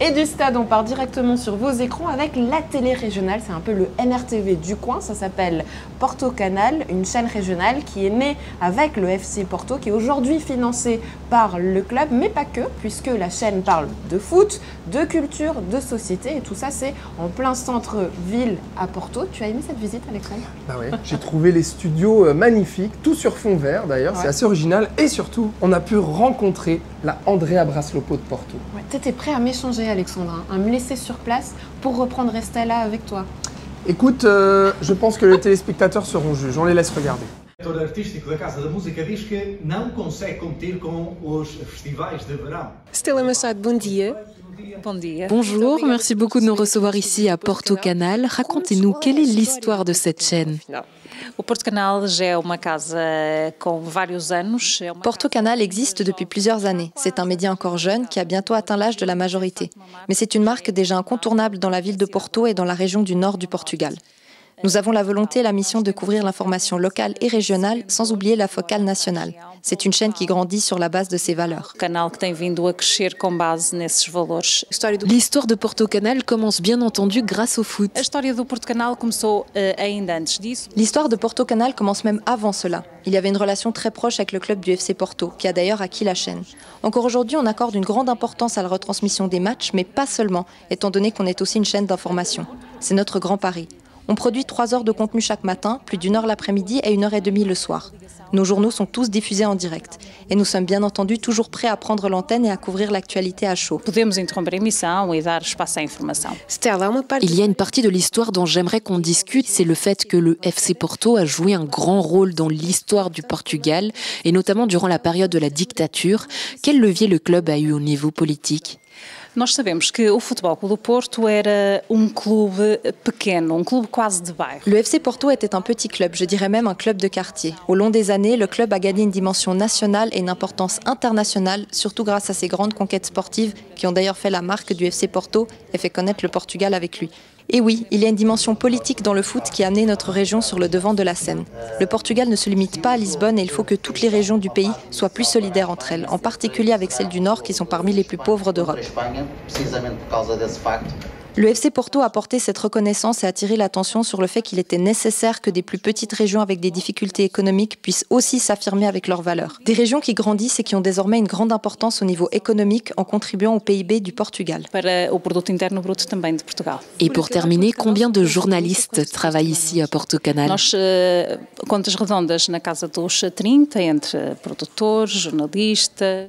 Et du stade, on part directement sur vos écrans avec la télé régionale. C'est un peu le MRTV du coin. Ça s'appelle Porto Canal, une chaîne régionale qui est née avec le FC Porto, qui est aujourd'hui financée par le club, mais pas que, puisque la chaîne parle de foot, de culture, de société. Et tout ça, c'est en plein centre-ville à Porto. Tu as aimé cette visite, Alexandre? Bah ouais, j'ai trouvé les studios magnifiques, tout sur fond vert d'ailleurs. C'est assez original. Et surtout, on a pu rencontrer la Andrea Braslopo de Porto. Ouais, tu étais prêt à m'échanger, Alexandre, à me laisser sur place pour reprendre Estella avec toi. Écoute, je pense que les téléspectateurs seront juges, on les laisse regarder. O diretor artístico da Casa da Música diz que não consegue competir com os festivais de verão. Stella Machado, bom dia. Bonjour, merci beaucoup de nous recevoir ici à Porto Canal. Racontez-nous, quelle est l'histoire de cette chaîne? Porto Canal existe depuis plusieurs années. C'est un média encore jeune qui a bientôt atteint l'âge de la majorité. Mais c'est une marque déjà incontournable dans la ville de Porto et dans la région du nord du Portugal. Nous avons la volonté et la mission de couvrir l'information locale et régionale sans oublier la focale nationale. C'est une chaîne qui grandit sur la base de ses valeurs. L'histoire de Porto Canal commence bien entendu grâce au foot. L'histoire de Porto Canal commence même avant cela. Il y avait une relation très proche avec le club du FC Porto, qui a d'ailleurs acquis la chaîne. Encore aujourd'hui, on accorde une grande importance à la retransmission des matchs, mais pas seulement, étant donné qu'on est aussi une chaîne d'information. C'est notre grand pari. On produit 3 heures de contenu chaque matin, plus d'1 heure l'après-midi et 1h30 le soir. Nos journaux sont tous diffusés en direct. Et nous sommes bien entendu toujours prêts à prendre l'antenne et à couvrir l'actualité à chaud. Il y a une partie de l'histoire dont j'aimerais qu'on discute, c'est le fait que le FC Porto a joué un grand rôle dans l'histoire du Portugal, et notamment durant la période de la dictature. Quel levier le club a eu au niveau politique? Le FC Porto était un petit club, je dirais même un club de quartier. Au long des années, le club a gagné une dimension nationale et une importance internationale, surtout grâce à ses grandes conquêtes sportives qui ont d'ailleurs fait la marque du FC Porto et fait connaître le Portugal avec lui. Et oui, il y a une dimension politique dans le foot qui a amené notre région sur le devant de la scène. Le Portugal ne se limite pas à Lisbonne et il faut que toutes les régions du pays soient plus solidaires entre elles, en particulier avec celles du Nord qui sont parmi les plus pauvres d'Europe. Le FC Porto a porté cette reconnaissance et attiré l'attention sur le fait qu'il était nécessaire que des plus petites régions avec des difficultés économiques puissent aussi s'affirmer avec leurs valeurs. Des régions qui grandissent et qui ont désormais une grande importance au niveau économique en contribuant au PIB du Portugal. Et pour terminer, combien de journalistes travaillent ici à Porto Canal? On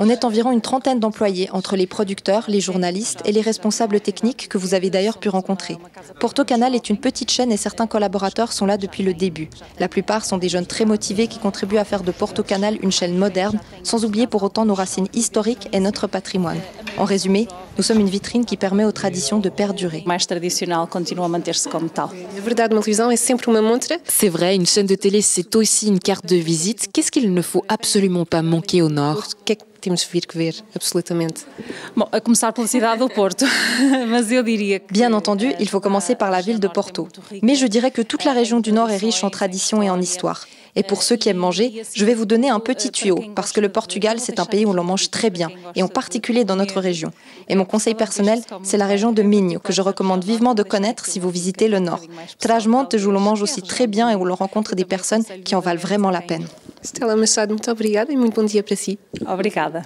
est environ une trentaine d'employés entre les producteurs, les journalistes et les responsables techniques que vous avez d'ailleurs pu rencontrer. Porto Canal est une petite chaîne et certains collaborateurs sont là depuis le début. La plupart sont des jeunes très motivés qui contribuent à faire de Porto Canal une chaîne moderne, sans oublier pour autant nos racines historiques et notre patrimoine. En résumé, nous sommes une vitrine qui permet aux traditions de perdurer. C'est vrai, une chaîne de télé, c'est aussi une carte de visite. Qu'est-ce qu'il ne faut absolument pas manquer au Nord? Bien entendu, il faut commencer par la ville de Porto. Mais je dirais que toute la région du Nord est riche en tradition et en histoire. Et pour ceux qui aiment manger, je vais vous donner un petit tuyau, parce que le Portugal, c'est un pays où l'on mange très bien, et en particulier dans notre région. Et mon conseil personnel, c'est la région de Minho, que je recommande vivement de connaître si vous visitez le Nord. Trás-Montes, où l'on mange aussi très bien et où l'on rencontre des personnes qui en valent vraiment la peine. Stella Machado, muito obrigada e muito bom dia para si. Obrigada.